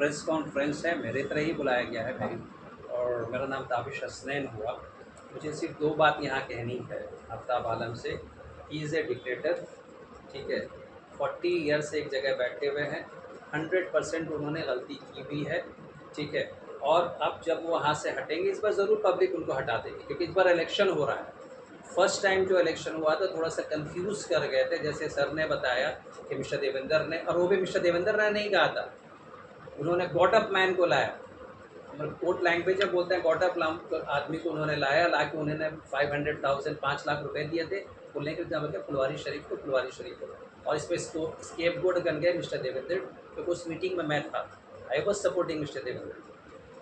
Press conference है, मेरे तरह ही बुलाया गया है भाई, और मेरा नाम ताबिश हसनैन हुआ। मुझे सिर्फ 2 बात यहाँ कहनी है आफ्ताब आलम से। ही इज़ ए डिक्टेटर, ठीक है। 40 ईयर से एक जगह बैठे हुए हैं, 100% उन्होंने गलती की हुई है, ठीक है। और अब जब वो वहाँ से हटेंगे, इस बार ज़रूर पब्लिक उनको हटा देगी, क्योंकि इस बार इलेक्शन हो रहा है। फर्स्ट टाइम जो इलेक्शन हुआ था थोड़ा सा कंफ्यूज कर गए थे, जैसे सर ने बताया कि मिस्टर देवेंद्र ने, और वो भी मिस्टर देवेंद्र ने नहीं कहा था, उन्होंने गॉट अप मैन को लाया। मतलब कोर्ट लैंग्वेज में बोलते हैं गॉट अप आदमी को उन्होंने लाया, ला के उन्होंने 500,000 5 लाख रुपए दिए थे, बोलने के जब क्या फुलवारी शरीफ को। और इसमें स्केप गोड बन गए मिस्टर देवेंद्र, क्योंकि उस मीटिंग में मैं था, I was supporting mister Devendra.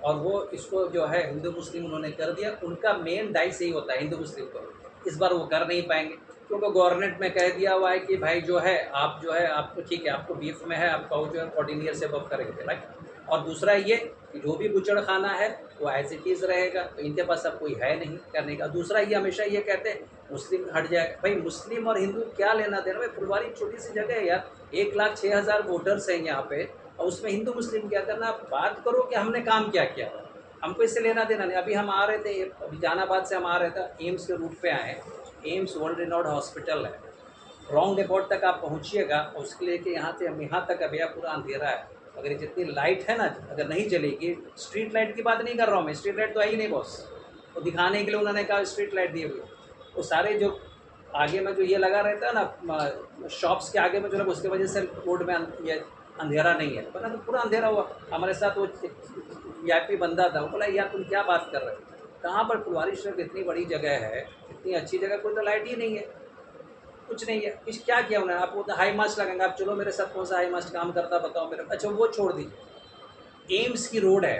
और वो इसको जो है हिंदू मुस्लिम उन्होंने कर दिया। उनका मेन डाइस यही होता है हिंदू मुस्लिम को, इस बार वो कर नहीं पाएंगे, क्योंकि गवर्नमेंट में कह दिया हुआ है कि भाई जो है आप जो है आपको ठीक है, आपको बीफ में है, आपका जो है 14 ईयर से अबव करेंगे, राइट। और दूसरा ये कि जो भी बुचड़ खाना है वो एज इट इज़ रहेगा, तो इनके पास अब कोई है नहीं करने का। दूसरा ये हमेशा ये कहते हैं मुस्लिम हट जाएगा, भाई मुस्लिम और हिंदू क्या लेना देना। भाई फुलवारी छोटी सी जगह है यार, 1,06,000 वोटर्स हैं यहाँ पे, और उसमें हिंदू मुस्लिम क्या करना। आप बात करो कि हमने काम क्या किया, हमको इससे लेना देना नहीं। अभी हम आ रहे थे, अभी जहानाबाद से हम आ रहे थे, एम्स के रूट पे आए हैं। एम्स वर्ल्ड रिनोड हॉस्पिटल है, रॉन्ग एयरपोर्ट तक आप पहुँचिएगा, उसके लिए कि यहाँ से हम यहाँ तक अभी पूरा अंधेरा है। अगर ये जितनी लाइट है ना, अगर नहीं जलेगी, स्ट्रीट लाइट की बात नहीं कर रहा हूँ मैं, स्ट्रीट लाइट तो है ही नहीं बॉस, तो दिखाने के लिए उन्होंने कहा स्ट्रीट लाइट दिए हुए, वो सारे जो आगे में जो ये लगा रहता है ना शॉप्स के आगे में जो लगा, उसकी वजह से रोड में ये अंधेरा नहीं है, वरना तो पूरा अंधेरा हुआ। हमारे साथ वो वीआईपी बंदा था, वो बोला यार तुम क्या बात कर रहे हो, कहाँ पर फुलवारी शरीफ इतनी बड़ी जगह है, इतनी अच्छी जगह, कोई तो लाइट ही नहीं है, कुछ नहीं है। इस क्या किया उन्होंने, आप वो हाई मास्ट लगाएंगे, आप चलो मेरे साथ कौन सा हाई मास्ट काम करता बताओ मेरे। अच्छा वो छोड़ दीजिए, एम्स की रोड है,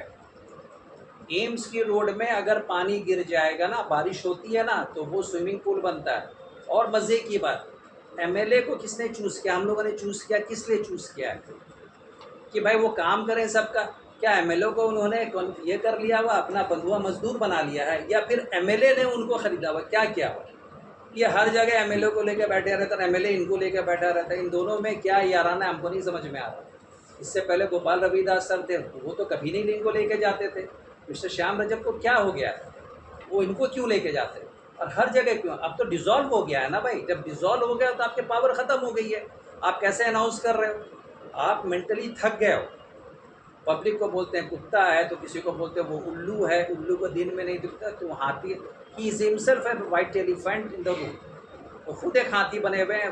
एम्स की रोड में अगर पानी गिर जाएगा ना, बारिश होती है ना, तो वो स्विमिंग पूल बनता है। और मज़े की बात, एमएलए को किसने चूज़ किया, हम लोगों ने चूज़ किया, किस लिए चूज़ किया है कि भाई वो काम करें सबका। क्या एमएलए को उन्होंने ये कर लिया हुआ, अपना बंधुआ मजदूर बना लिया है, या फिर एमएलए ने उनको खरीदा हुआ, क्या किया हुआ। ये हर जगह एमएलए को लेकर बैठे रहता है, एमएलए इनको लेकर बैठा रहता है, इन दोनों में क्या याराना हमको नहीं समझ में आ रहा। इससे पहले गोपाल रविदास सर थे, वो तो कभी नहीं इनको लेके जाते थे। मिस्टर श्याम रजक को क्या हो गया है, वो इनको क्यों लेके जाते हैं, और हर जगह क्यों। अब तो डिज़ोल्व हो गया है ना भाई, जब डिज़ोल्व हो गया तो आपके पावर ख़त्म हो गई है, आप कैसे अनाउंस कर रहे हो। आप मेंटली थक गए हो। पब्लिक को बोलते हैं कुत्ता है, तो किसी को बोलते हैं वो उल्लू है, उल्लू को दिन में नहीं दिखता तो हाथी। ही इज हिमसेल्फ है white elephant in the room, वो खुद एक हाथी बने हुए हैं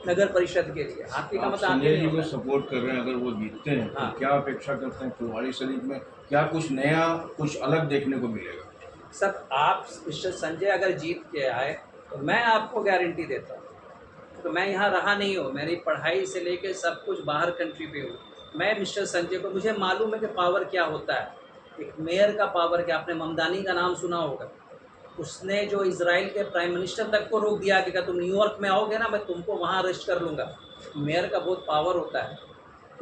नगर परिषद के लिए। हाथी का आप मतलब हाथी संजय नहीं जी को होता। सपोर्ट कर रहे हैं, अगर वो जीतते हैं तो हाँ क्या अपेक्षा करते हैं फुलवारी शरीफ में, क्या कुछ नया कुछ अलग देखने को मिलेगा? सब, आप मिस्टर संजय अगर जीत के आए तो मैं आपको गारंटी देता हूँ, तो मैं यहाँ रहा नहीं हूँ, मेरी पढ़ाई से लेके सब कुछ बाहर कंट्री पे हूँ। मैं मिस्टर संजय को, मुझे मालूम है कि पावर क्या होता है, एक मेयर का पावर क्या। आपने ममदानी का नाम सुना होगा, उसने जो इजराइल के प्राइम मिनिस्टर तक को रोक दिया कि तुम न्यूयॉर्क में आओगे ना, मैं तुमको वहाँ अरेस्ट कर लूँगा। मेयर का बहुत पावर होता है।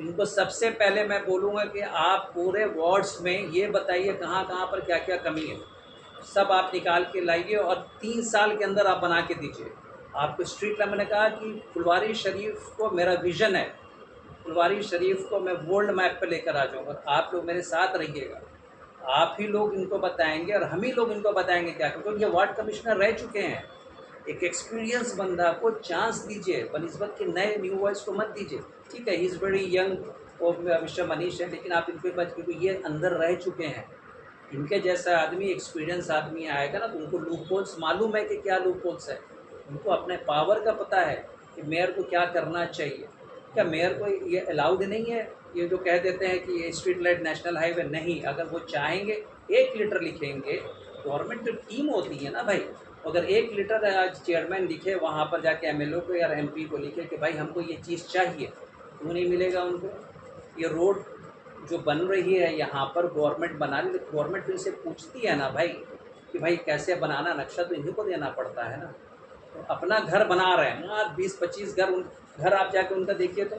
इनको सबसे पहले मैं बोलूँगा कि आप पूरे वार्ड्स में ये बताइए कहाँ कहाँ पर क्या क्या कमी है, सब आप निकाल के लाइए और 3 साल के अंदर आप बना के दीजिए। आपको स्ट्रीट लाइट, मैंने कहा कि फुलवारी शरीफ को मेरा विज़न है, फुलवारी शरीफ को मैं वर्ल्ड मैप पे लेकर आ जाऊँगा, आप लोग मेरे साथ रहिएगा। आप ही लोग इनको बताएंगे और हम ही लोग इनको बताएंगे क्या, क्योंकि ये वार्ड कमिश्नर रह चुके हैं। एक एक्सपीरियंस बंदा को चांस दीजिए, बनिस्बत के नए न्यू वॉइस को मत दीजिए। ठीक है, ही इज़ वेरी यंग, वो मिस्टर मनीष है, लेकिन आप इनके पास, क्योंकि ये अंदर रह चुके हैं, इनके जैसा आदमी, एक्सपीरियंस आदमी आएगा ना, तो उनको लूप होल्स मालूम है कि क्या लूप होल्स है, उनको अपने पावर का पता है कि मेयर को क्या करना चाहिए। क्या मेयर को ये अलाउड नहीं है, ये जो कह देते हैं कि ये स्ट्रीट लाइट नेशनल हाईवे नहीं, अगर वो चाहेंगे 1 लीटर लिखेंगे, गवर्नमेंट की टीम होती है ना भाई, अगर 1 लीटर आज चेयरमैन लिखे, वहाँ पर जाके एमएलए को या एमपी को लिखे कि भाई हमको ये चीज़ चाहिए, क्यों नहीं मिलेगा उनको। ये रोड जो बन रही है यहाँ पर, गवर्नमेंट बना रही है, तो गवर्नमेंट तो इनसे पूछती है ना भाई कि भाई कैसे बनाना, नक्शा तो इन्हीं को देना पड़ता है ना। तो अपना घर बना रहे हैं ना, 20-25 घर, उन घर आप जाके उनका देखिए तो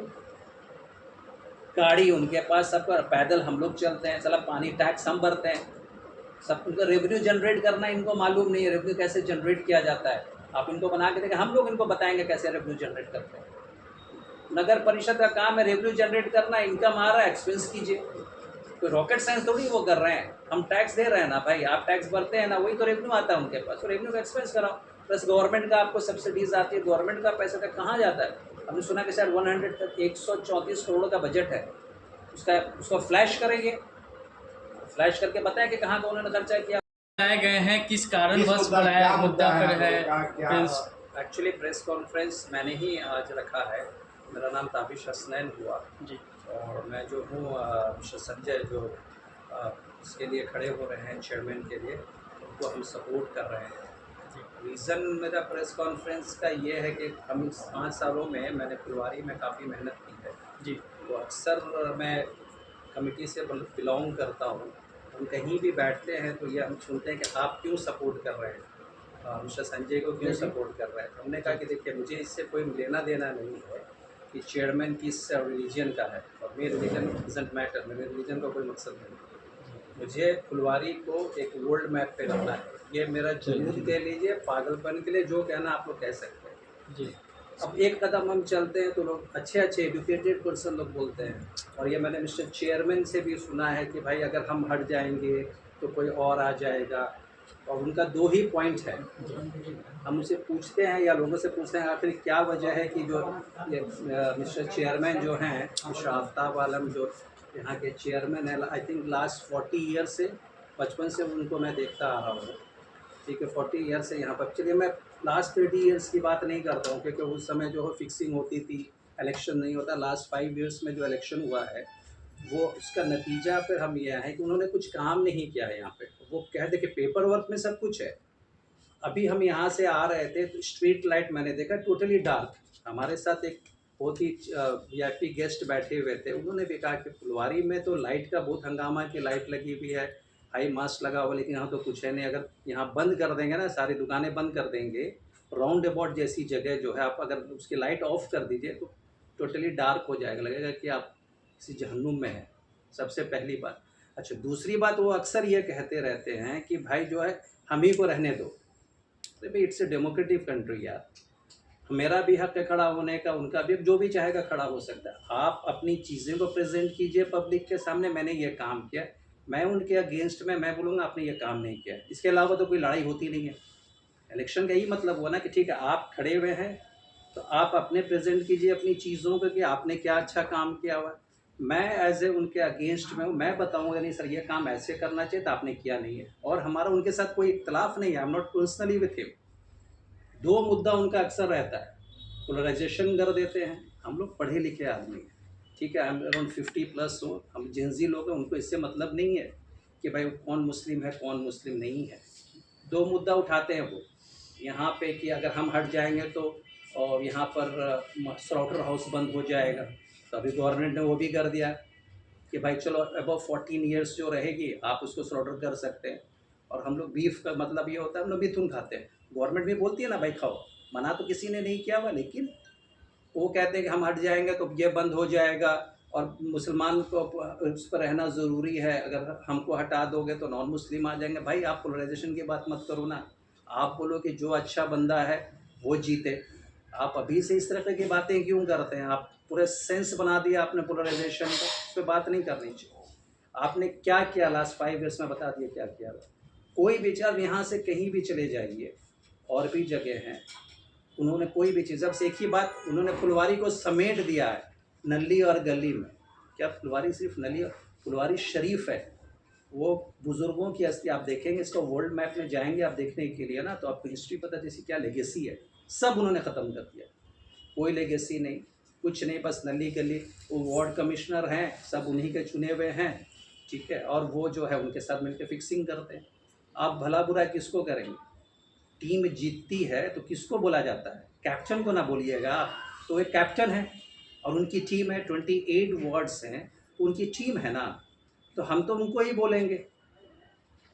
गाड़ी उनके पास, सब पैदल हम लोग चलते हैं, साला पानी टैक्स हम भरते हैं, सब उनका रेवेन्यू जनरेट करना इनको मालूम नहीं है, रेवेन्यू कैसे जनरेट किया जाता है। आप इनको बना के देखें, हम लोग इनको बताएंगे कैसे रेवेन्यू जनरेट करते हैं। नगर परिषद का काम है रेवेन्यू जनरेट करना, इनकम आ रहा है एक्सपेंस कीजिए। कोई रॉकेट साइंस थोड़ी वो कर रहे हैं, हम टैक्स दे रहे हैं ना भाई, आप टैक्स भरते हैं ना, वही तो रेवेन्यू आता है उनके पास, तो रेवेन्यू का एक्सपेंस कराओ। प्लस गवर्नमेंट का आपको सब्सिडीज आती है, गवर्नमेंट का पैसा का कहाँ जाता है? हमने सुना कि शायद 134 करोड़ का बजट है, उसका उसको फ्लैश करेंगे, फ्लैश करके बताएं कि कहाँ का उन्होंने खर्चा किया। बुलाए गए हैं, किस किस कारणवश मुद्दा बुलाया क्या मुद्दा मुद्दा पर है है आपलोगों का, क्या प्रिंस? एक्चुअली प्रेस कॉन्फ्रेंस मैंने ही आज रखा है। मेरा नाम ताबिश हसनैन हुआ जी और मैं जो हूँ मिस्टर संजय जो इसके लिए खड़े हो रहे हैं चेयरमैन के लिए, उनको हम सपोर्ट कर रहे हैं। जी रीज़न मेरा प्रेस कॉन्फ्रेंस का ये है कि हम इस 5 सालों में मैंने फुलवारी में काफ़ी मेहनत की है। जी तो अक्सर मैं कमिटी से बिलोंग करता हूँ, हम कहीं भी बैठते हैं तो ये हम सुनते हैं कि आप क्यों सपोर्ट कर रहे हैं, मिस्टर संजय को क्यों सपोर्ट कर रहे हैं। तो हमने कहा कि देखिए मुझे इससे कोई लेना देना नहीं है कि चेयरमैन किस रिलीजन का है, और मेरे रिलीजन डजंट मैटर, मेरे रिलीजन का कोई मकसद नहीं है। मुझे फुलवारी को एक वर्ल्ड मैप पे लाना है। ये मेरा जुनून कह लीजिए, पागलपन के लिए जो कहना आप लोग कह सकते हैं। जी अब एक कदम हम चलते हैं तो लोग अच्छे अच्छे एजुकेटेड पर्सन लोग बोलते हैं, और ये मैंने मिस्टर चेयरमैन से भी सुना है कि भाई अगर हम हट जाएंगे तो कोई और आ जाएगा, और उनका 2 ही पॉइंट है। हम उनसे पूछते हैं या लोगों से पूछते हैं आखिर क्या वजह है कि जो ये मिस्टर चेयरमैन जो हैं, मिस्टर आफ्ताब आलम जो यहाँ के चेयरमैन हैं, आई थिंक लास्ट 40 ईयर से, बचपन से उनको मैं देखता आ रहा हूँ, ठीक है, 40 ईयर से यहाँ पर। चलिए मैं लास्ट 30 ईयर्स की बात नहीं करता हूँ क्योंकि उस समय जो है फिक्सिंग होती थी, इलेक्शन नहीं होता। लास्ट 5 ईयर्स में जो इलेक्शन हुआ है वो उसका नतीजा फिर हम ये है कि उन्होंने कुछ काम नहीं किया है यहाँ पे। वो कहते कि पेपर वर्क में सब कुछ है। अभी हम यहाँ से आ रहे थे तो स्ट्रीट लाइट मैंने देखा टोटली डार्क। हमारे साथ एक बहुत ही वीआईपी गेस्ट बैठे हुए थे, उन्होंने भी कहा कि फुलवारी में तो लाइट का बहुत हंगामा की लाइट लगी हुई है, हाई मास्ट लगा हुआ, लेकिन यहाँ तो कुछ है नहीं। अगर यहाँ बंद कर देंगे ना, सारी दुकानें बंद कर देंगे, राउंड अबाउट जैसी जगह जो है, आप अगर उसकी लाइट ऑफ कर दीजिए तो टोटली डार्क हो जाएगा, लगेगा कि आप किसी जहन्नुम में हैं। सबसे पहली बात। अच्छा, दूसरी बात, वो अक्सर ये कहते रहते हैं कि भाई जो है हम ही को रहने दो। तो भाई इट्स ए डेमोक्रेटिक कंट्री यार, मेरा भी हक है खड़ा होने का, उनका भी, जो भी चाहेगा खड़ा हो सकता है। आप अपनी चीज़ें को प्रेजेंट कीजिए पब्लिक के सामने, मैंने ये काम किया, मैं उनके अगेंस्ट में मैं बोलूँगा आपने ये काम नहीं किया। इसके अलावा तो कोई लड़ाई होती नहीं है। इलेक्शन का यही मतलब हुआ ना कि ठीक है आप खड़े हुए हैं तो आप अपने प्रेजेंट कीजिए अपनी चीज़ों को कि आपने क्या अच्छा काम किया हुआ है। मैं एज ए उनके अगेंस्ट में हूँ, मैं बताऊँगा नहीं सर ये काम ऐसे करना चाहिए तो आपने किया नहीं है, और हमारा उनके साथ कोई इख्तलाफ नहीं है। I am not personally with him. 2 मुद्दा उनका अक्सर रहता है, पोलराइजेशन कर देते हैं। हम लोग पढ़े लिखे आदमी हैं, ठीक है, हम अराउंड 50+ हो, हम जेंजी लोग हैं, उनको इससे मतलब नहीं है कि भाई कौन मुस्लिम है कौन मुस्लिम नहीं है। 2 मुद्दा उठाते हैं वो यहाँ पे कि अगर हम हट जाएंगे तो और यहाँ पर स्लॉटर हाउस बंद हो जाएगा। तो अभी गवर्नमेंट ने वो भी कर दिया कि भाई चलो अबव 14 ईयर्स जो रहेगी आप उसको स्लॉटर कर सकते हैं। और हम लोग बीफ का मतलब ये होता है हम लोग मिथुन खाते हैं। गवर्नमेंट भी बोलती है ना भाई खाओ, मना तो किसी ने नहीं किया हुआ, लेकिन वो कहते हैं कि हम हट जाएंगे तो ये बंद हो जाएगा, और मुसलमान को उस पर रहना ज़रूरी है, अगर हमको हटा दोगे तो नॉन मुस्लिम आ जाएंगे। भाई आप पोलराइजेशन की बात मत करो ना, आप बोलो कि जो अच्छा बंदा है वो जीते। आप अभी से इस तरह की बातें क्यों करते हैं? आप पूरे सेंस बना दिया आपने पोलराइजेशन का, उस पर बात नहीं करनी चाहिए। आपने क्या किया लास्ट 5 ईयर्स में, बता दिया क्या किया। कोई विचार यहाँ से कहीं भी चले जाइए, और भी जगह हैं, उन्होंने कोई भी चीज़, अब से एक ही बात, उन्होंने फुलवारी को समेट दिया है नली और गली में। क्या फुलवारी सिर्फ नली और, फुलवारी शरीफ है, वो बुज़ुर्गों की हस्ती। आप देखेंगे इसको वर्ल्ड मैप में जाएंगे आप देखने के लिए ना, तो आपको हिस्ट्री पता जैसी क्या लेगेसी है, सब उन्होंने ख़त्म कर दिया। कोई लेगेसी नहीं, कुछ नहीं, बस नली गली। वो वार्ड कमिश्नर हैं, सब उन्हीं के चुने हुए हैं, ठीक है, और वो जो है उनके साथ मिलकर फिक्सिंग करते हैं। आप भला बुरा किसको करेंगे? टीम जीतती है तो किसको बोला जाता है? कैप्टन को ना बोलिएगा आप, तो एक कैप्टन है और उनकी टीम है, 28 वार्ड्स हैं, तो उनकी टीम है ना, तो हम तो उनको ही बोलेंगे।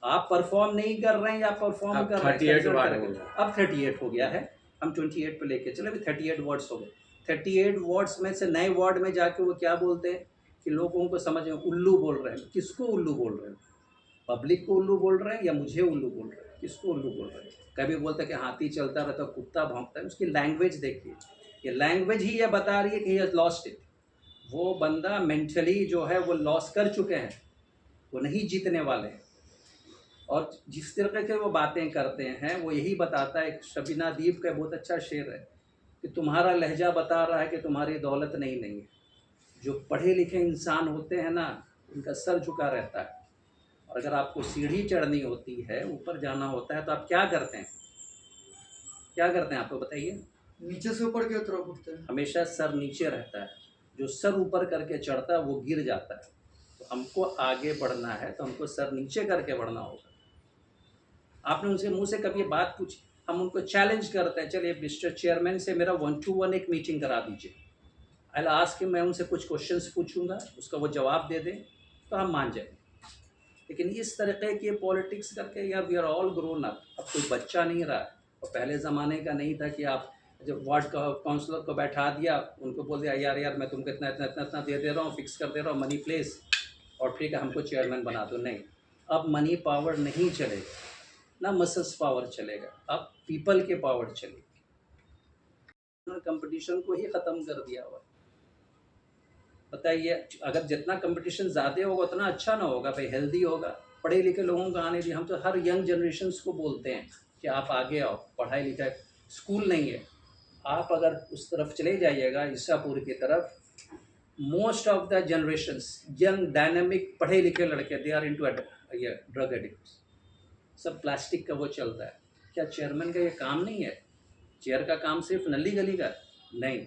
आप परफॉर्म नहीं कर रहे हैं या परफॉर्म अब कर रहे हैं, 38 रिजल्ट वार्ड करेंगे। हो गया। अब 38 हो गया है, हम 28 पे लेके चले, अभी 38 वार्ड्स हो गए। 38 वार्ड्स में से नए वार्ड में जाके वो क्या बोलते हैं कि लोगों को समझ में उल्लू बोल रहे हैं। किसको उल्लू बोल रहे हैं? पब्लिक को उल्लू बोल रहे हैं या मुझे उल्लू बोल रहे हैं? किसको उल्लू बोल रहे हैं? कभी बोलते हैं कि हाथी चलता रहता, कुत्ता भौंकता है। उसकी लैंग्वेज देखिए, ये लैंग्वेज ही ये बता रही है कि ही हैज़ लॉस्ट इट। वो बंदा मेंटली जो है वो लॉस कर चुके हैं। वो नहीं जीतने वाले हैं। और जिस तरीके के वो बातें करते हैं वो यही बताता है। शबीना अदीब का बहुत अच्छा शेर है कि तुम्हारा लहजा बता रहा है कि तुम्हारी दौलत नहीं है। जो पढ़े लिखे इंसान होते हैं ना, उनका सर झुका रहता है। और अगर आपको सीढ़ी चढ़नी होती है, ऊपर जाना होता है, तो आप क्या करते हैं? क्या करते हैं आपको बताइए? नीचे से ऊपर की तरफ उठते हैं। हमेशा सर नीचे रहता है। जो सर ऊपर करके चढ़ता है वो गिर जाता है। तो हमको आगे बढ़ना है तो हमको सर नीचे करके बढ़ना होगा। आपने उनसे मुंह से कभी बात पूछी? हम उनको चैलेंज करते हैं, चलिए मिस्टर चेयरमैन से मेरा 1-to-1 एक मीटिंग करा दीजिए। आई आस्क कि मैं उनसे कुछ क्वेश्चंस पूछूंगा, उसका वो जवाब दे दें तो हम मान जाएंगे। लेकिन इस तरीके की पॉलिटिक्स करके, यार we are all grown up. अब कोई बच्चा नहीं रहा। और पहले ज़माने का नहीं था कि आप जब वार्ड काउंसलर को बैठा दिया, उनको बोल दिया यार मैं तुमको इतना इतना इतना इतना दे रहा हूँ, फिक्स कर दे रहा हूँ मनी प्लेस, और ठीक है हमको चेयरमैन बना दो। नहीं, अब मनी पावर नहीं चलेगा, ना मसल्स पावर चलेगा, अब पीपल के पावर चलेगी। उन्होंने कंपटीशन को ही ख़त्म कर दिया हुआ। बताइए, अगर जितना कंपटीशन ज़्यादा होगा उतना अच्छा ना होगा भाई, हेल्दी होगा। पढ़े लिखे लोगों को आने दिए। हम तो हर यंग जनरेशन्स को बोलते हैं कि आप आगे आओ, पढ़ाई लिखाई स्कूल नहीं है। आप अगर उस तरफ चले जाइएगा, ईसापुर की तरफ, most of the generations young dynamic पढ़े लिखे लड़के, दे आर इनटू ये ड्रग एडिक्ट्स। सब प्लास्टिक का वो चलता है। क्या चेयरमैन का ये काम नहीं है? चेयर का काम सिर्फ नली गली का नहीं।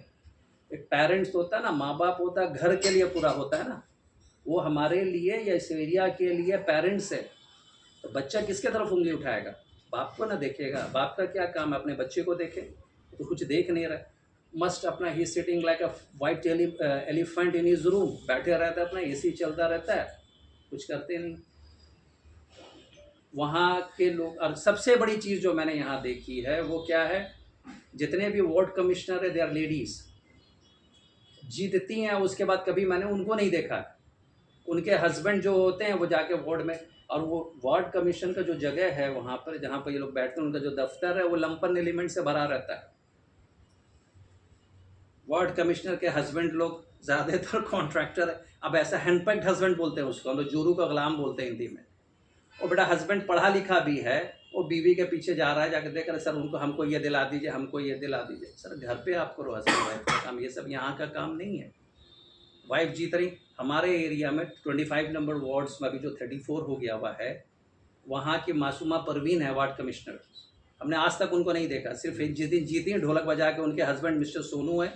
एक पेरेंट्स होता है ना, माँ बाप होता है, घर के लिए पूरा होता है ना, वो हमारे लिए या इस एरिया के लिए पेरेंट्स है। तो बच्चा किसके तरफ उंगली उठाएगा? बाप को ना देखेगा। बाप का क्या काम है? अपने बच्चे को देखे। तो कुछ देख नहीं रहा। मस्ट अपना ही sitting like a white elephant in his room, बैठे रहता है, अपना एसी चलता रहता है, कुछ करते नहीं। वहाँ के लोग, और सबसे बड़ी चीज़ जो मैंने यहाँ देखी है वो क्या है, जितने भी वार्ड कमिश्नर है दे आर लेडीज़। जीतती हैं, उसके बाद कभी मैंने उनको नहीं देखा। उनके हस्बैंड जो होते हैं वो जाके वार्ड में, और वो वार्ड कमीशन का जो जगह है वहाँ पर जहाँ पर ये लोग बैठते हैं, उनका जो दफ्तर है वो लंपन एलिमेंट से भरा रहता है। वार्ड कमिश्नर के हस्बैंड लोग ज़्यादातर कॉन्ट्रैक्टर है। अब ऐसा हैंडपैक्ड हस्बैंड बोलते हैं उसको, हम लोग जोरू का गुलाम बोलते हैं हिंदी में। और बेटा हस्बैंड पढ़ा लिखा भी है, वो बीवी के पीछे जा रहा है, जाकर देख रहे सर उनको हमको ये दिला दीजिए, हमको ये दिला दीजिए। सर घर पे आप करो हस्बैंड वाइफ का काम, ये सब यहाँ का काम नहीं है। वाइफ जीत रही। हमारे एरिया में 25 नंबर वार्ड्स में अभी जो 34 हो गया हुआ है, वहाँ की मासूमा परवीन है वार्ड कमिश्नर। हमने आज तक उनको नहीं देखा। सिर्फ एक जिस दिन जीती हैं ढोलक बजा के, उनके हस्बैंड मिस्टर सोनू है,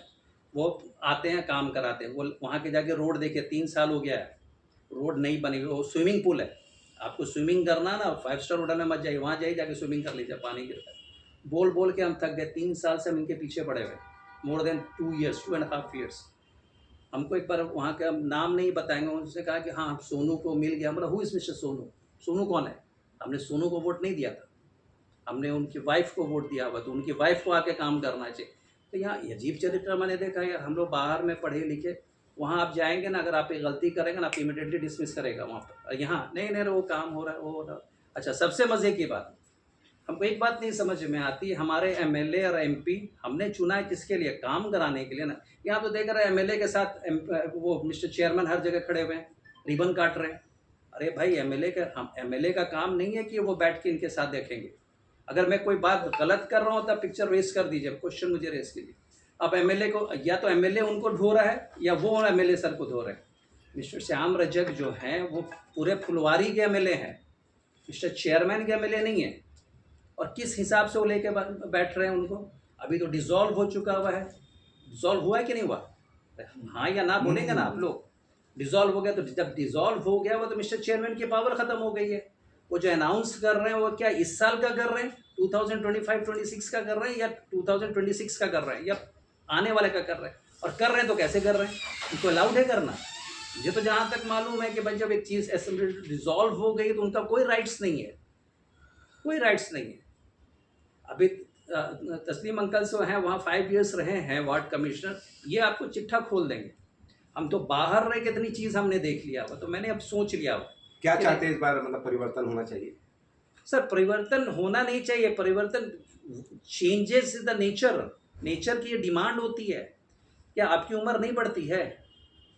वो आते हैं काम कराते हैं। वो वहाँ के जाके रोड देखे, 3 साल हो गया है, रोड नहीं बनी। वो स्विमिंग पूल है, आपको स्विमिंग करना ना 5 स्टार होटल में मत जाइए, वहाँ जाइए जाके स्विमिंग कर लीजिए, पानी गिरता है। बोल बोल के हम थक गए। 3 साल से हम इनके पीछे पड़े हुए, मोर देन 2 ईयर्स, 2.5 ईयर्स। हमको एक बार वहाँ का नाम नहीं बताएंगे, उनसे कहा कि हाँ सोनू को मिल गया। मतलब who is mister Sonu? Sonu कौन है? हमने सोनू को वोट नहीं दिया था, हमने उनकी वाइफ को वोट दिया हुआ। तो उनकी वाइफ को आके काम करना चाहिए। तो यहाँ अजीब चरित्र मैंने देखा यार। हम लोग बाहर में पढ़े लिखे, वहाँ आप जाएंगे ना, अगर आप एक गलती करेंगे ना, आप इमीडिएटली डिसमिस करेगा वहाँ पर। यहाँ नहीं वो काम हो रहा है, वो हो रहा है। अच्छा, सबसे मज़े की बात, हमको एक बात नहीं समझ में आती, हमारे एमएलए और एमपी हमने चुना है किसके लिए? काम कराने के लिए ना। यहाँ तो देख रहे हैं एमएलए के साथ वो मिस्टर चेयरमैन हर जगह खड़े हुए हैं, रिबन काट रहे हैं। अरे भाई एमएलए का काम नहीं है कि वो बैठ के इनके साथ देखेंगे। अगर मैं कोई बात गलत कर रहा हूँ तब पिक्चर रेस कर दीजिए, क्वेश्चन मुझे रेस कीजिए। अब एमएलए को, या तो एमएलए उनको ढो रहा है या वो एमएलए सर को ढो रहे हैं। मिस्टर श्याम रजक जो हैं वो पूरे फुलवारी के एमएलए हैं, मिस्टर चेयरमैन के एमएलए नहीं है। और किस हिसाब से वो लेके बैठ रहे हैं उनको? अभी तो डिसॉल्व हो चुका हुआ है। डिसॉल्व हुआ है कि नहीं हुआ? हाँ या ना बोलेंगे ना आप लोग? डिसॉल्व हो गया, तो जब डिसॉल्व हो गया वो तो मिस्टर चेयरमैन की पावर ख़त्म हो गई है। वो जो अनाउंस कर रहे हैं वो क्या इस साल का कर रहे हैं, 2025-26 का कर रहे हैं, या 2026 का कर रहे हैं, या आने वाले का कर रहे हैं? और कर रहे हैं तो कैसे कर रहे हैं? उनको अलाउड है करना? मुझे तो जहाँ तक मालूम है कि भाई जब एक चीज़ असेंबली डिसॉल्व हो गई तो उनका कोई राइट्स नहीं है, कोई राइट्स नहीं है। अभी तस्लीम अंकल से हैं, वहाँ 5 ईयर्स रहे हैं वार्ड कमिश्नर, ये आपको चिट्ठा खोल देंगे। हम तो बाहर रह के इतनी चीज़ हमने देख लिया हुआ, तो मैंने अब सोच लिया हुआ। क्या चाहते हैं इस बार, मतलब परिवर्तन होना चाहिए? सर परिवर्तन होना नहीं चाहिए, परिवर्तन चेंजेस द नेचर की ये डिमांड होती है। क्या आपकी उम्र नहीं बढ़ती है?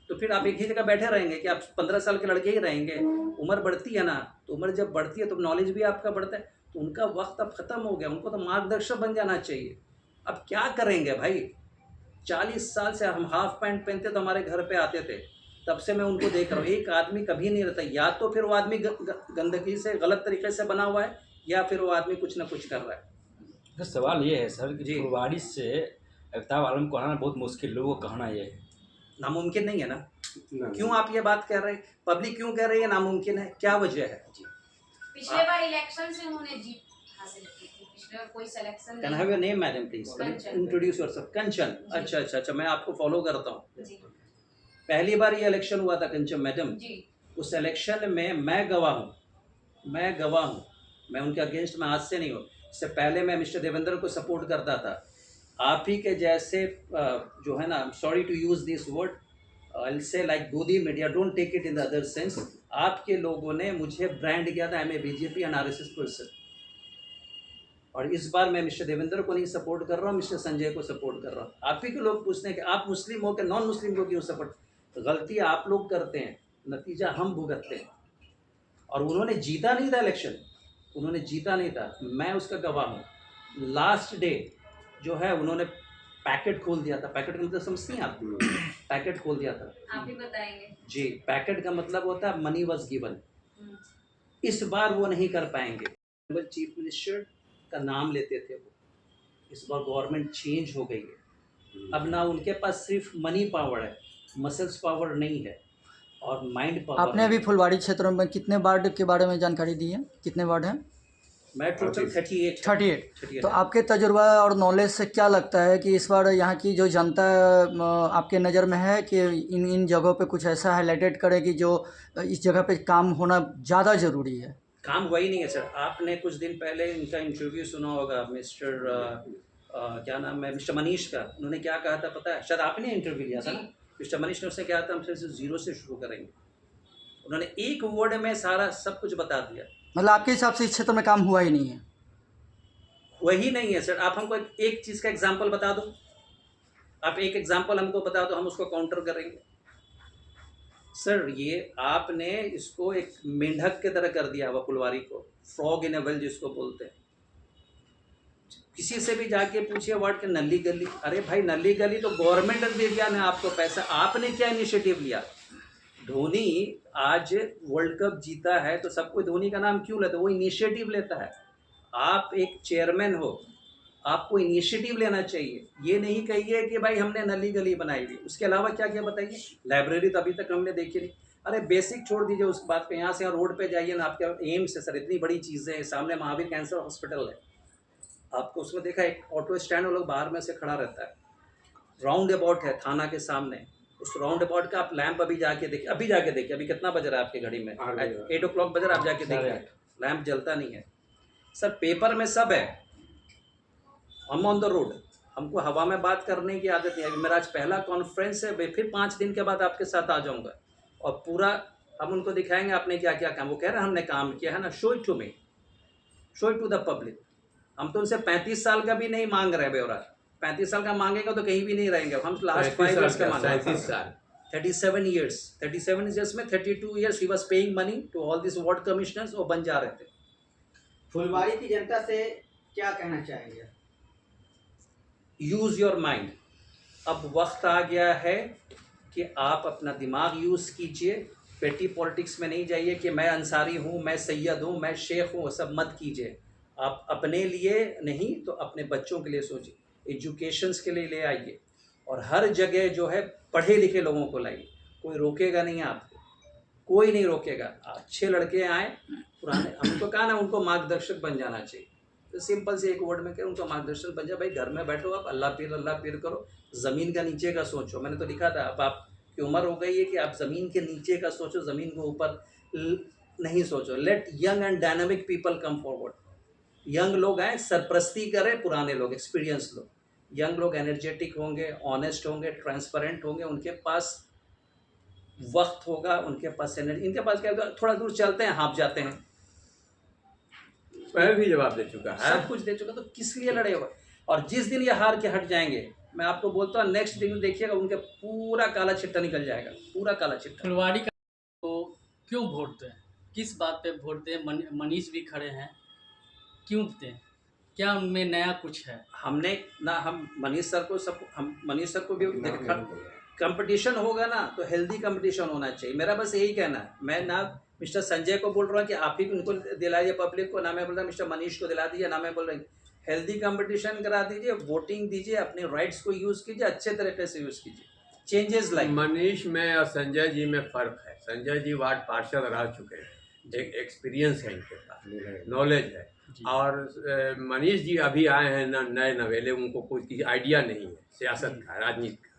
तो तो फिर आप एक ही जगह बैठे रहेंगे कि आप 15 साल के लड़के ही रहेंगे? उम्र बढ़ती है ना, तो उम्र जब बढ़ती है तो नॉलेज भी आपका बढ़ता है। तो उनका वक्त अब ख़त्म हो गया, उनको तो मार्गदर्शक बन जाना चाहिए। अब क्या करेंगे भाई? 40 साल से हम हाफ पैंट पहनते तो हमारे घर पे आते थे, तब से मैं उनको देख रहा हूँ। एक आदमी कभी नहीं रहता, या तो फिर वो आदमी गंदगी से गलत तरीके से बना हुआ है, या फिर वो आदमी कुछ ना कुछ कर रहा है। तो सवाल ये है सर कि जी। फुलवाड़ी से अमिताभ आलम को हटाना बहुत मुश्किल, लोगों का कहना ये है। नामुमकिन नहीं है ना? ना, क्यों आप ये बात कह रहे हैं? पब्लिक क्यों कह रही है नामुमकिन है? क्या वजह है? पिछले बार इलेक्शन से उन्होंने जीत हासिल की थी, पिछले बार कोई selection can have your name madam please? Kanchan. Introduce yourself. Kanchan, ji. अच्छा अच्छा अच्छा, मैं आपको फॉलो करता हूँ। जी पहली बार ये इलेक्शन हुआ था कंचन मैडम, जी उस इलेक्शन में मैं गवाह हूँ, मैं उनके अगेंस्ट में आज से नहीं हूँ। इससे पहले मैं मिस्टर देवेंद्र को सपोर्ट करता था। आप ही के जैसे जो है ना, sorry to use this word, I say like गोदी media, don't take it in the other sense. आपके लोगों ने मुझे ब्रांड किया था, I am a BJP and RSS person. और इस बार मैं मिस्टर देवेंद्र को नहीं सपोर्ट कर रहा हूँ, मिस्टर संजय को सपोर्ट कर रहा हूँ। आप ही के लोग पूछते हैं कि आप मुस्लिम हो के नॉन मुस्लिम को क्यों सपोर्ट? गलती आप लोग करते हैं, नतीजा हम भुगतते हैं। और उन्होंने जीता नहीं था इलेक्शन, उन्होंने जीता नहीं था, मैं उसका गवाह हूँ। लास्ट डे जो है उन्होंने पैकेट खोल दिया था। पैकेट का मतलब समझती हैं आप? पैकेट खोल दिया था। आप ही बताएंगे। जी, पैकेट का मतलब होता है मनी वॉज गिवन। हम्म, इस बार वो नहीं कर पाएंगे। चीफ मिनिस्टर का नाम लेते थे वो, इस बार गवर्नमेंट चेंज हो गई है। अब ना उनके पास सिर्फ मनी पावर है, मसल्स पावर नहीं है, और माइंड पावर। आपने अभी फुलवाड़ी क्षेत्र में कितने वार्ड के बारे में जानकारी दी है? कितने वार्ड हैं? मैं टोटल 38 38। तो आपके तजुर्बा और नॉलेज से क्या लगता है कि इस बार यहाँ की जो जनता आपके नज़र में है कि इन जगहों पे कुछ ऐसा हाईलाइटेड करे कि जो इस जगह पे काम होना ज़्यादा ज़रूरी है? काम वही नहीं है सर। आपने कुछ दिन पहले इनका इंटरव्यू सुना होगा, मिस्टर क्या नाम है, मिस्टर मनीष का। उन्होंने क्या कहा था पता है? शायद आपने इंटरव्यू लिया था ना। मिस्टर मनीष ने उसने कहा था हम सिर्फ जीरो से शुरू करेंगे। उन्होंने एक वर्ड में सारा सब कुछ बता दिया। मतलब आपके हिसाब से इस क्षेत्र में काम हुआ ही नहीं है? वही नहीं है सर। आप हमको एक चीज़ का एग्जाम्पल बता दो, आप एक एग्जाम्पल हमको बता दो, हम उसको काउंटर करेंगे। सर ये आपने इसको एक मेंढक की तरह कर दिया हुआ फुलवारी को, फ्रॉग इन ए वेल जिसको बोलते हैं। किसी से भी जाके पूछिए वार्ड के नली गली, अरे भाई नली गली तो गवर्नमेंट दे दिया ना आपको पैसा, आपने क्या इनिशिएटिव लिया? धोनी आज वर्ल्ड कप जीता है तो सब कोई धोनी का नाम क्यों लेता है? वो इनिशिएटिव लेता है। आप एक चेयरमैन हो, आपको इनिशिएटिव लेना चाहिए। ये नहीं कहिए कि भाई हमने नली गली बनाई हुई। उसके अलावा क्या क्या बताइए? लाइब्रेरी तो अभी तक हमने देखी नहीं। अरे बेसिक छोड़ दीजिए उस बात पे, यहाँ से यहाँ रोड पे जाइए ना, आपके एम्स है सर, इतनी बड़ी चीज़ें हैं, सामने महावीर कैंसर हॉस्पिटल है। आपको उसमें देखा एक ऑटो स्टैंड लोग बाहर में से खड़ा रहता है, राउंड अबाउट है थाना के सामने, उस राउंड अबाउट का आप लैंप अभी जाके देखिए, अभी कितना बज रहा है आपकी घड़ी में? 8 o'clock बज रहा है, आप जाके देखिए लैंप जलता नहीं है सर। पेपर में सब है, हम ऑन द रोड, हमको हवा में बात करने की आदत नहीं है। मेरा आज पहला कॉन्फ्रेंस है, फिर 5 दिन के बाद आपके साथ आ जाऊंगा और पूरा हम उनको दिखाएंगे आपने क्या क्या काम। वो कह रहे हैं हमने काम किया है ना, show it to me, show it to the public. हम तो उनसे 35 साल का भी नहीं मांग रहे ब्यौरा। 35 साल का मांगेगा तो कहीं भी नहीं रहेंगे हम। लास्ट 5 years का मांग 37 years, 37 years में 32 years ही was paying money to all this ward commissioners, वो बन जा रहे थे। फुलवाड़ी की जनता से क्या कहना चाहेंगे? Use your mind. अब वक्त आ गया है कि आप अपना दिमाग यूज़ कीजिए। पेटी पॉलिटिक्स में नहीं जाइए कि मैं अंसारी हूँ, मैं सैयद हूँ, मैं शेख हूँ, वो सब मत कीजिए। आप अपने लिए नहीं तो अपने बच्चों के लिए सोचिए, एजुकेशंस के लिए ले आइए, और हर जगह जो है पढ़े लिखे लोगों को लाइए। कोई रोकेगा नहीं आपको, कोई नहीं रोकेगा। अच्छे लड़के आए, पुराने, हमको कहा ना उनको मार्गदर्शक बन जाना चाहिए। तो सिंपल से एक वर्ड में कह, उनका मार्गदर्शन बन जाए। भाई घर में बैठो, आप अल्लाह पीर करो, ज़मीन का नीचे का सोचो। मैंने तो लिखा था, अब आपकी उम्र हो गई है कि आप ज़मीन के नीचे का सोचो, ज़मीन को ऊपर नहीं सोचो। Let young and dynamic people come forward. Young लोग आए, सरपरस्ती करें पुराने लोग, एक्सपीरियंस लोग। यंग लोग एनर्जेटिक होंगे, ऑनेस्ट होंगे, ट्रांसपेरेंट होंगे, उनके पास वक्त होगा, उनके पास एनर्जी। इनके पास क्या होगा, थोड़ा दूर चलते हैं, हाँप जाते हैं। पहले भी जवाब दे चुका है, सब कुछ दे चुका, तो किस लिए लड़े हुए? और जिस दिन ये हार के हट जाएंगे, मैं आपको बोलता हूँ नेक्स्ट दिन देखिएगा उनके पूरा काला चिट्टा निकल जाएगा, पूरा काला चिट्टा। फुलवाड़ी का तो क्यों वोट दें, किस बात पे वोट दें? मनीष भी खड़े हैं, क्यों दें? क्या उनमें नया कुछ है? हमने ना हम मनीष सर को भी कंपटीशन होगा ना तो हेल्दी कंपटीशन होना चाहिए। मेरा बस यही कहना है। मैं ना मिस्टर संजय को बोल रहा हूँ कि आप ही उनको दिलाइए पब्लिक को, ना मैं बोल रहा मिस्टर मनीष को दिला दीजिए, ना मैं बोल रहा हूँ हेल्दी कंपटीशन करा दीजिए, वोटिंग दीजिए, अपने राइट्स को यूज़ कीजिए, अच्छे तरीके से यूज़ कीजिए। चेंजेस लाइक मनीष में और संजय जी में फ़र्क है। संजय जी वार्ड पार्षद रह चुके हैं, एक एक्सपीरियंस है इनके पास, नॉलेज है। और मनीष जी अभी आए हैं नए नवेले, उनको कोई आइडिया नहीं है सियासत का, राजनीति का।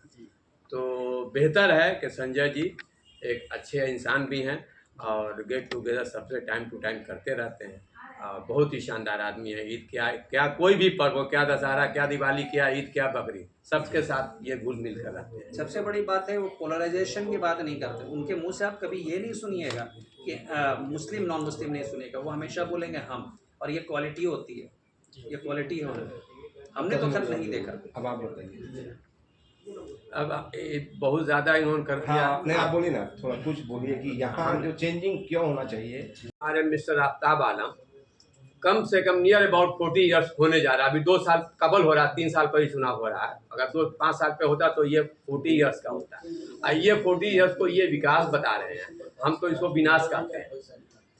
तो बेहतर है कि संजय जी एक अच्छे इंसान भी हैं और गेट टुगेदर सबसे टाइम टू टाइम करते रहते हैं। बहुत ही शानदार आदमी है। ईद क्या कोई भी पर्व हो, क्या दशहरा, क्या दिवाली, क्या ईद, क्या बकरी, सबके साथ ये घुल मिल कर रहते हैं। सबसे बड़ी बात है वो पोलराइजेशन की बात नहीं करते। उनके मुंह से आप कभी ये नहीं सुनिएगा कि मुस्लिम नॉन मुस्लिम नहीं सुनेगा, वो हमेशा बोलेंगे हम, और ये क्वालिटी होती है, ये क्वालिटी है उनमें। हमने तो खैर नहीं देखा। अब आप बताइए। अब बहुत ज़्यादा इन्होंने कर दिया। हाँ, नहीं आप बोलिए ना, थोड़ा कुछ बोलिए कि यहाँ जो चेंजिंग क्यों होना चाहिए। हमारे मिस्टर आफ्ताब आलम कम से कम नियर अबाउट 40 ईयर्स होने जा रहा है। अभी 2 साल कबल हो रहा है, 3 साल पर ही चुनाव हो रहा है। अगर 2-5 साल पे होता तो ये 40 ईयर्स का होता है। ये 40 ईयर्स को ये विकास बता रहे हैं, हम तो इसको विनाश कहते हैं।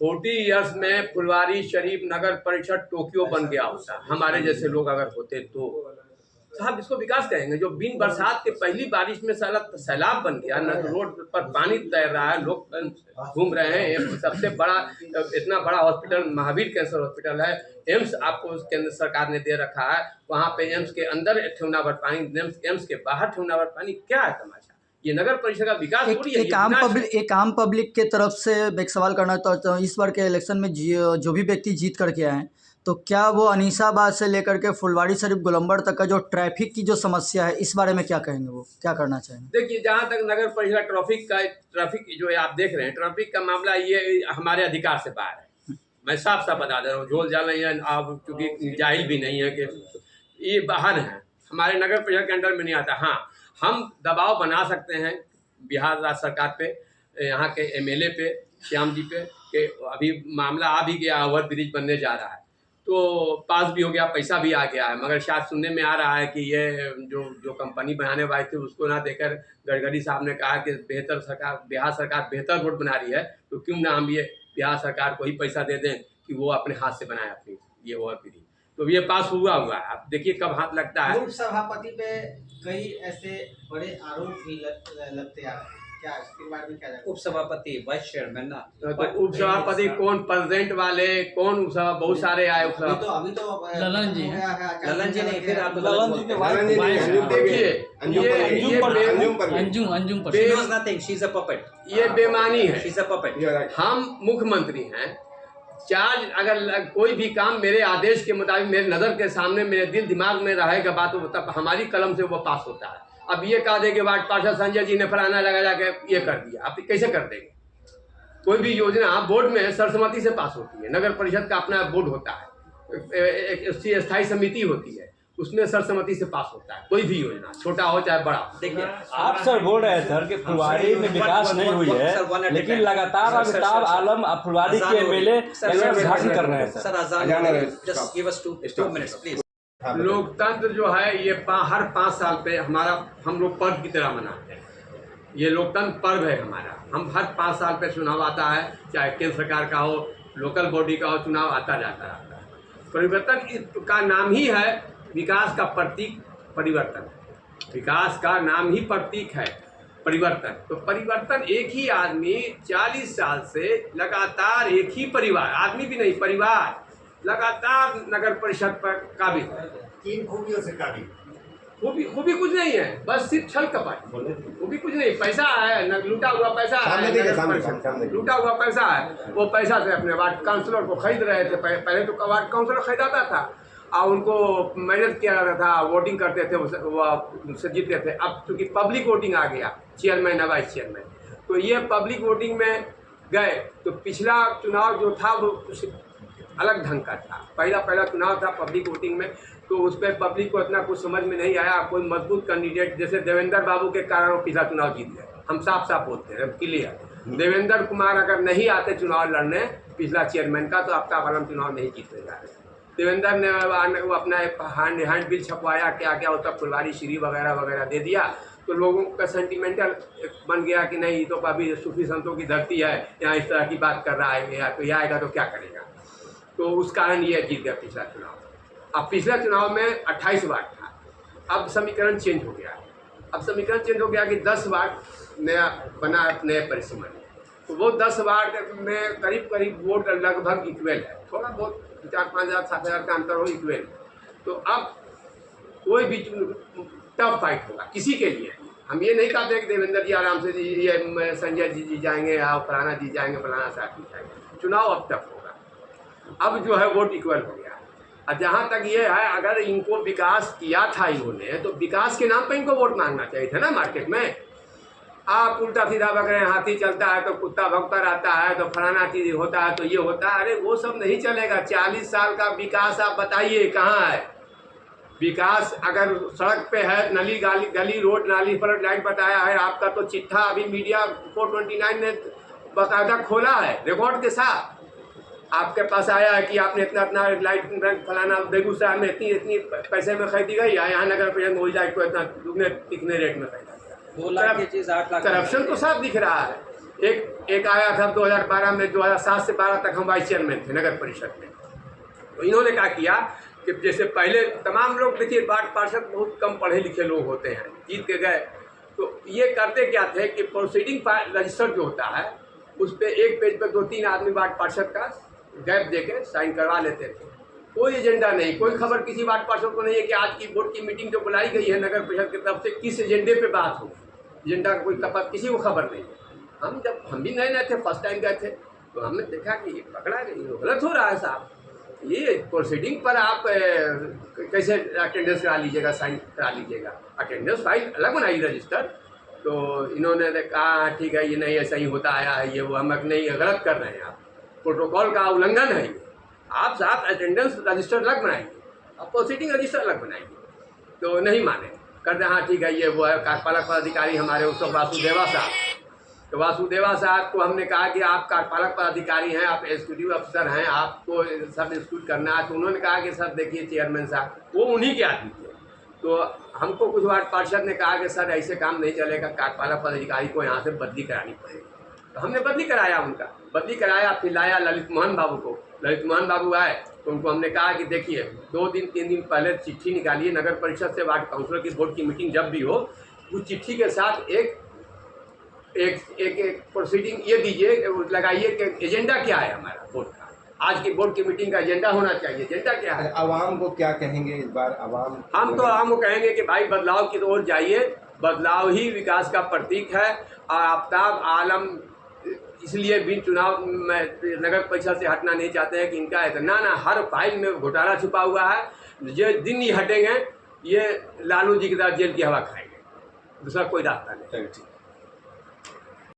40 ईयर्स में फुलवारी शरीफ नगर परिषद टोक्यो बन गया होता। हमारे जैसे लोग अगर होते तो साहब इसको विकास कहेंगे। जो बिन बरसात के पहली बारिश में सैलाब बन गया, न रोड पर पानी तैर रहा है, लोग घूम रहे हैं। सबसे बड़ा इतना बड़ा हॉस्पिटल महावीर कैंसर हॉस्पिटल है, एम्स आपको केंद्र सरकार ने दे रखा है। वहाँ पे एम्स के अंदर ठेवना भर पानी, एम्स के बाहर ठेवना भर पानी, क्या है तमाशा? ये नगर परिषद का विकास थोड़ी है। एक आम पब्लिक के तरफ से एक सवाल करना तो इस बार के इलेक्शन में जो भी व्यक्ति जीत करके आए, तो क्या वो अनीसाबाद से लेकर के फुलवाड़ी शरीफ गोलंबर तक का जो ट्रैफिक की जो समस्या है, इस बारे में क्या कहेंगे, वो क्या करना चाहेंगे? देखिए, जहाँ तक नगर परिषद ट्रैफिक जो है आप देख रहे हैं, ट्रैफिक का मामला ये हमारे अधिकार से बाहर है। मैं साफ साफ बता दे रहा हूँ, झोल झाल नहीं है, आप चूँकि जाहिल भी नहीं है कि ये बाहर है, हमारे नगर परिषद के अंडर में नहीं आता। हाँ, हम दबाव बना सकते हैं बिहार राज्य सरकार पे, यहाँ के MLA पे, श्याम जी पे, कि अभी मामला आ भी गया, ओवर ब्रिज बनने जा रहा है, तो पास भी हो गया, पैसा भी आ गया है। मगर शायद सुनने में आ रहा है कि ये जो कंपनी बनाने वाली थी उसको ना देकर गडकरी साहब ने कहा कि बिहार सरकार बेहतर रोड बना रही है, तो क्यों ना हम ये बिहार सरकार को ही पैसा दे दें कि वो अपने हाथ से बनाए अपनी ये ओवर ब्रिज। तो ये पास हुआ है। आप देखिए कब हाथ लगता है। पूर्व सभापति पे कई ऐसे बड़े आरोप भी लगते आ रहे हैं, क्या इसके बारे में क्या जानते हैं? उप सभापति, वाइस चेयरमैन ना, तो उप सभापति कौन, प्रेसिडेंट वाले कौन, उप सभा बहुत सारे आए। उप अभी तो ललन जी हैं। ललन जी नहीं, फिर आप ललन जी देखिए ये बेमानी है। हम मुख्यमंत्री हैं, चार्ज अगर कोई भी काम मेरे आदेश के मुताबिक मेरे नज़र के सामने मेरे दिल दिमाग में रहेगा बात, तब हमारी कलम से वो पास होता है। अब ये कह दे कि वार्ड पार्षद संजय जी ने फलाना लगा जाके ये कर दिया, आप कैसे कर देंगे? कोई भी योजना बोर्ड में सर्वसम्मति से पास होती है। नगर परिषद का अपना बोर्ड होता है, एक स्थायी समिति होती है, उसमें सर्वसम्मति से पास होता है कोई भी योजना, छोटा हो चाहे बड़ा। देखिए आप सर बोल रहे हैं सर कि फुलवाड़ी में विकास नहीं हुई है, लेकिन लगातार आफ्ताब आलम फुलवाड़ी के MLA भाषण कर रहे हैं सर। लोकतंत्र जो है ये हर 5 साल पे हम लोग पर्व की तरह मनाते हैं। ये लोकतंत्र पर्व है हमारा। हम हर 5 साल पे चुनाव आता है, चाहे केंद्र सरकार का हो, लोकल बॉडी का हो, चुनाव आता जाता रहता है। परिवर्तन का नाम ही है, विकास का प्रतीक परिवर्तन है। विकास का नाम ही प्रतीक है परिवर्तन। तो परिवर्तन एक ही आदमी 40 साल से लगातार एक ही परिवार, आदमी भी नहीं परिवार, लगातार नगर परिषद पर काबिज है। 3 खूबियों से काबिज। खूबी कुछ नहीं है, बस सिर्फ छल कपट। खूबी कुछ नहीं, पैसा है, लूटा हुआ पैसा है, लूटा हुआ पैसा है। वो पैसा से अपने वार्ड काउंसलर को खरीद रहे थे। पहले तो वार्ड काउंसलर खरीदाता था और उनको मेहनत किया जाता था, वोटिंग करते थे, उससे जीतते थे। अब चूँकि पब्लिक वोटिंग आ गया, चेयरमैन या वाइस चेयरमैन, तो ये पब्लिक वोटिंग में गए तो पिछला चुनाव जो था वो अलग ढंग का था। पहला चुनाव था पब्लिक वोटिंग में, तो उस पर पब्लिक को इतना कुछ समझ में नहीं आया। कोई मजबूत कैंडिडेट जैसे देवेंद्र बाबू के कारण वो पिछला चुनाव जीत गए, हम साफ साफ बोलते हैं क्लियर। देवेंद्र कुमार अगर नहीं आते चुनाव लड़ने पिछला चेयरमैन का, तो आफ्ताब आलम चुनाव नहीं जीतने जा रहे। देवेंद्र ने वो अपना हैंड बिल छपवाया, क्या क्या होता फुलवारी श्री वगैरह वगैरह दे दिया, तो लोगों का सेंटिमेंटल बन गया कि नहीं ये तो अभी सूफी संतों की धरती है, यहाँ इस तरह की बात कर रहा है, या तो यह आएगा तो क्या करेगा। तो उस कारण ये जीत गया पिछला चुनाव। अब पिछले चुनाव में 28 वार्ड था, अब समीकरण चेंज हो गया। अब समीकरण चेंज हो गया कि 10 वार्ड नया बना नए परिसीमन, तो वो 10 वार्ड में करीब करीब वोट लगभग इक्वल है, थोड़ा बहुत 4-5 हज़ार 7 हज़ार का अंतर हो इक्वल। तो अब कोई भी टफ फाइट होगा किसी के लिए। हम ये नहीं कहते कि देवेंद्र जी आराम से ये संजय जी जाएंगे या फलाना जी जाएंगे, फलाना साहब जी जाएंगे। चुनाव अब टफ होगा। अब जो है वोट इक्वल हो गया। और जहाँ तक ये है, अगर इनको विकास किया था इन्होंने, तो विकास के नाम पर इनको वोट मांगना चाहिए था ना मार्केट में। आप उल्टा सीधा बकरे, हाथी चलता है तो कुत्ता भौंकता रहता है, तो फलाना चीज़ होता है तो ये होता है। अरे वो सब नहीं चलेगा। 40 साल का विकास आप बताइए कहाँ है विकास। अगर सड़क पे है, नली गली रोड नाली फ्लड लाइट बताया है आपका, तो चिट्ठा अभी मीडिया 429 ने बाकायदा खोला है रिकॉर्ड के साथ। आपके पास आया है कि आपने इतना लाइट फलाना बेगूसराय में इतनी पैसे में खरीदी गई, यहाँ नगर परिषद में लाइट को इतना दुगने तिगने रेट में खरीदा गया। 2 लाख की चीज़ 8 लाख। करप्शन तो साफ दिख रहा है। एक आया था 2012 में, 2007 से 12 तक हम वाइस चेयरमैन थे नगर परिषद में। तो इन्होंने क्या किया कि जैसे पहले तमाम लोग, देखिए वार्ड पार्षद बहुत कम पढ़े लिखे लोग होते हैं, जीत के गए, तो ये करते क्या थे कि प्रोसीडिंग रजिस्टर जो होता है उस पर एक पेज पर 2-3 आदमी वार्ड पार्षद का गैप देके साइन करवा लेते थे। कोई एजेंडा नहीं, कोई खबर किसी वार्ड पार्षद को नहीं है कि आज की बोर्ड की मीटिंग जो बुलाई गई है नगर परिषद की तरफ से, किस एजेंडे पे बात होगी। एजेंडा का कोई किसी को खबर नहीं है। हम भी नए थे, फर्स्ट टाइम गए थे, तो हमने देखा कि ये पकड़ा गई, गलत हो रहा है साहब। ये प्रोसीडिंग पर आप कैसे अटेंडेंस करा लीजिएगा, साइन करा लीजिएगा। अटेंडेंस फाइल अलग बनाई रजिस्टर। तो इन्होंने कहा ठीक है, ये नहीं ऐसा ही होता आया है, ये वो हम नहीं, गलत कर रहे हैं आप, प्रोटोकॉल का उल्लंघन है ये। आप साथ अटेंडेंस रजिस्टर अलग बनाएंगे, आप प्रोसीडिंग रजिस्टर अलग बनाएंगे। तो नहीं माने, कर दे हाँ ठीक है, ये वो है। कार्यपालक पदाधिकारी हमारे उस वासुदेवा साहब, तो वासुदेवा साहब को हमने कहा कि आप कार्यपालक पदाधिकारी हैं, आप एग्जीक्यूटिव अफसर हैं, आपको सब एक्सिक्यूट करना है। तो उन्होंने कहा कि सर देखिए चेयरमैन साहब, वो उन्हीं के आदमी थे। तो हमको कुछ वार्ड पार्षद ने कहा कि सर ऐसे काम नहीं चलेगा, कार्यपालक पदाधिकारी को यहाँ से बदली करानी पड़ेगी। तो हमने बदली कराया, उनका बदली कराया, फिर लाया ललित मोहन बाबू को। ललित मोहन बाबू आए तो उनको हमने कहा कि देखिए 2-3 दिन पहले चिट्ठी निकालिए नगर परिषद से, वार्ड काउंसिलर की बोर्ड की मीटिंग जब भी हो, उस चिट्ठी के साथ एक प्रोसीडिंग ये दीजिए, लगाइए कि एजेंडा क्या है हमारा बोर्ड का, आज की बोर्ड की मीटिंग का एजेंडा होना चाहिए। एजेंडा क्या है? आवाम को क्या कहेंगे इस बार? आवाम हम तो आवाम को कहेंगे कि भाई बदलाव की ओर जाइए, बदलाव ही विकास का प्रतीक है। और आफ्ताब आलम इसलिए भी चुनाव में नगर परिषद से हटना नहीं चाहते हैं कि इनका इतना ना हर फाइल में घोटाला छुपा हुआ है। जो दिन ही हटेंगे ये लालू जी की तरह जेल की हवा खाएंगे, दूसरा कोई रास्ता नहीं।